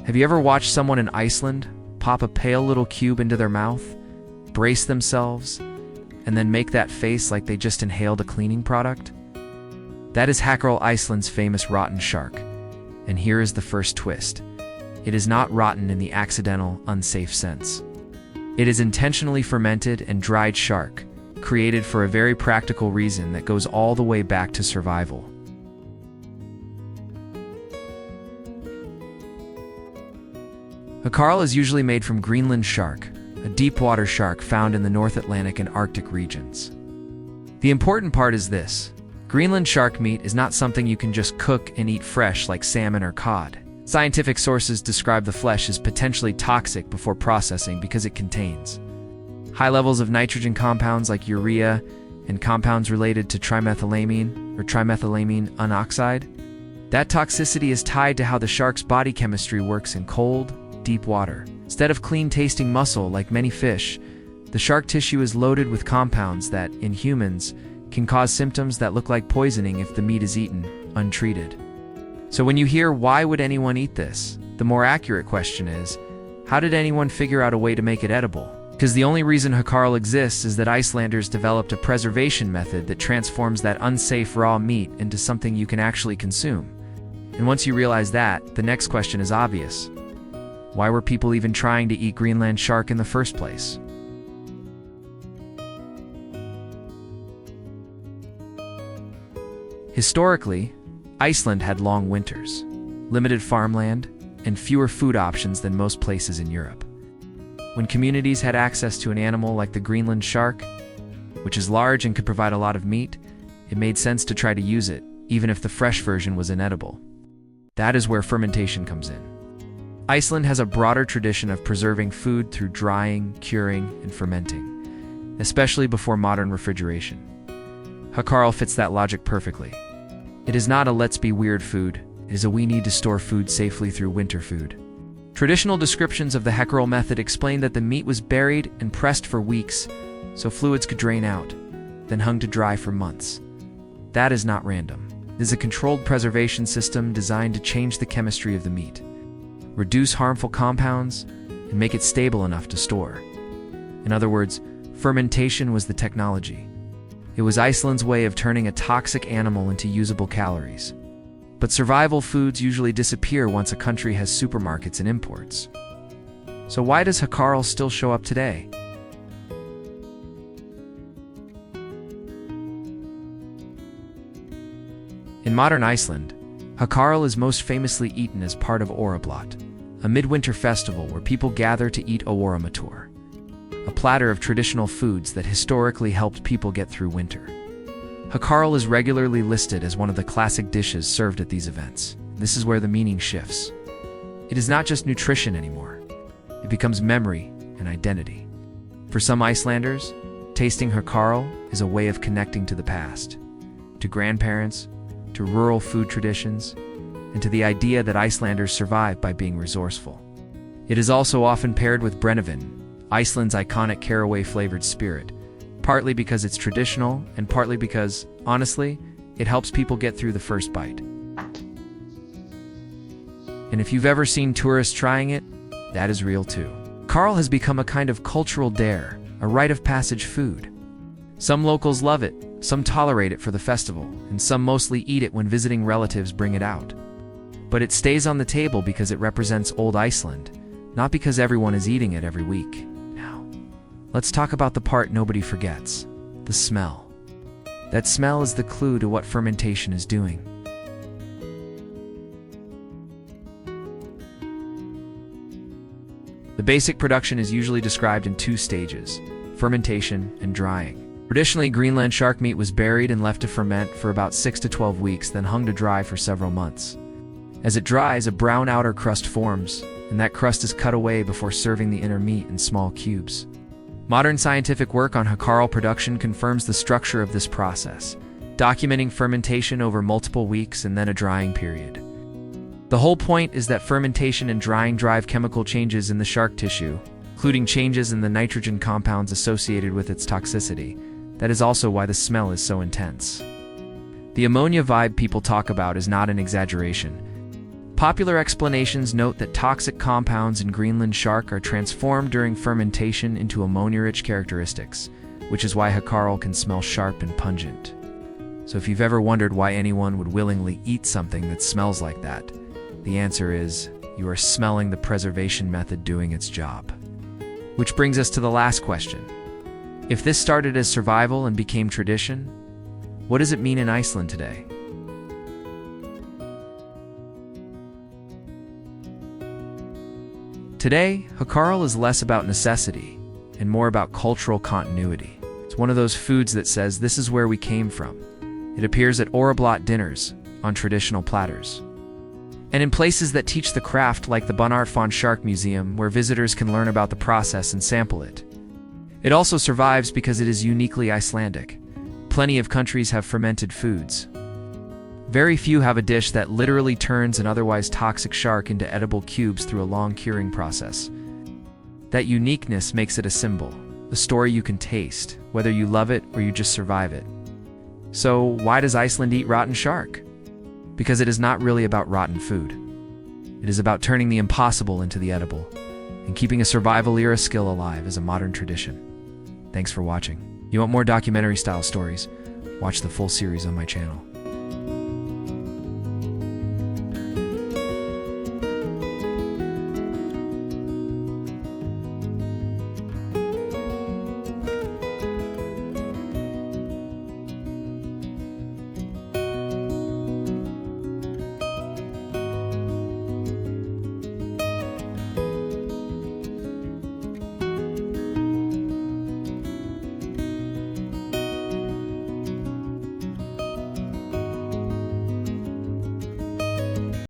Have you ever watched someone in Iceland pop a pale little cube into their mouth, brace themselves, and then make that face like they just inhaled a cleaning product? That is Harmless, Iceland's famous rotten shark. And here is the first twist. It is not rotten in the accidental, unsafe sense. It is intentionally fermented and dried shark, created for a very practical reason that goes all the way back to survival. Harmless is usually made from Greenland shark, a deep-water shark found in the North Atlantic and Arctic regions. The important part is this. Greenland shark meat is not something you can just cook and eat fresh like salmon or cod. Scientific sources describe the flesh as potentially toxic before processing because it contains high levels of nitrogen compounds like urea and compounds related to trimethylamine or trimethylamine unoxide. That toxicity is tied to how the shark's body chemistry works in cold, deep water. Instead of clean-tasting muscle like many fish, the shark tissue is loaded with compounds that, in humans, can cause symptoms that look like poisoning if the meat is eaten untreated. So when you hear, why would anyone eat this? The more accurate question is, how did anyone figure out a way to make it edible? Because the only reason Harmless exists is that Icelanders developed a preservation method that transforms that unsafe raw meat into something you can actually consume. And once you realize that, the next question is obvious. Why were people even trying to eat Greenland shark in the first place? Historically, Iceland had long winters, limited farmland, and fewer food options than most places in Europe. When communities had access to an animal like the Greenland shark, which is large and could provide a lot of meat, it made sense to try to use it, even if the fresh version was inedible. That is where fermentation comes in. Iceland has a broader tradition of preserving food through drying, curing, and fermenting, especially before modern refrigeration. Harmless fits that logic perfectly. It is not a let's be weird food, it is a we need to store food safely through winter food. Traditional descriptions of the Harmless method explain that the meat was buried and pressed for weeks so fluids could drain out, then hung to dry for months. That is not random. It is a controlled preservation system designed to change the chemistry of the meat, reduce harmful compounds, and make it stable enough to store. In other words, fermentation was the technology. It was Iceland's way of turning a toxic animal into usable calories. But survival foods usually disappear once a country has supermarkets and imports. So why does Harmless still show up today? In modern Iceland, Harmless is most famously eaten as part of Órablot, a midwinter festival where people gather to eat óramatuur, a platter of traditional foods that historically helped people get through winter. Harmless is regularly listed as one of the classic dishes served at these events. This is where the meaning shifts. It is not just nutrition anymore. It becomes memory and identity. For some Icelanders, tasting Harmless is a way of connecting to the past, to grandparents, to rural food traditions, and to the idea that Icelanders survive by being resourceful. It is also often paired with brennivin, Iceland's iconic caraway-flavored spirit, partly because it's traditional and partly because, honestly, it helps people get through the first bite. And if you've ever seen tourists trying it, that is real too. Harmless has become a kind of cultural dare, a rite of passage food. Some locals love it, some tolerate it for the festival, and some mostly eat it when visiting relatives bring it out. But it stays on the table because it represents old Iceland, not because everyone is eating it every week. Now, let's talk about the part nobody forgets, the smell. That smell is the clue to what fermentation is doing. The basic production is usually described in two stages, fermentation and drying. Traditionally, Greenland shark meat was buried and left to ferment for about 6 to 12 weeks, then hung to dry for several months. As it dries, a brown outer crust forms, and that crust is cut away before serving the inner meat in small cubes. Modern scientific work on Harmless production confirms the structure of this process, documenting fermentation over multiple weeks and then a drying period. The whole point is that fermentation and drying drive chemical changes in the shark tissue, including changes in the nitrogen compounds associated with its toxicity. That is also why the smell is so intense. The ammonia vibe people talk about is not an exaggeration. Popular explanations note that toxic compounds in Greenland shark are transformed during fermentation into ammonia-rich characteristics, which is why Hakarl can smell sharp and pungent. So if you've ever wondered why anyone would willingly eat something that smells like that, the answer is you are smelling the preservation method doing its job. Which brings us to the last question. If this started as survival and became tradition, what does it mean in Iceland today? Today, Hakarl is less about necessity and more about cultural continuity. It's one of those foods that says this is where we came from. It appears at Orablatt dinners, on traditional platters, and in places that teach the craft like the Bonartfon Shark Museum, where visitors can learn about the process and sample it. It also survives because it is uniquely Icelandic. Plenty of countries have fermented foods. Very few have a dish that literally turns an otherwise toxic shark into edible cubes through a long curing process. That uniqueness makes it a symbol, a story you can taste, whether you love it or you just survive it. So why does Iceland eat rotten shark? Because it is not really about rotten food. It is about turning the impossible into the edible, and keeping a survival era skill alive as a modern tradition. Thanks for watching. You want more documentary-style stories? Watch the full series on my channel.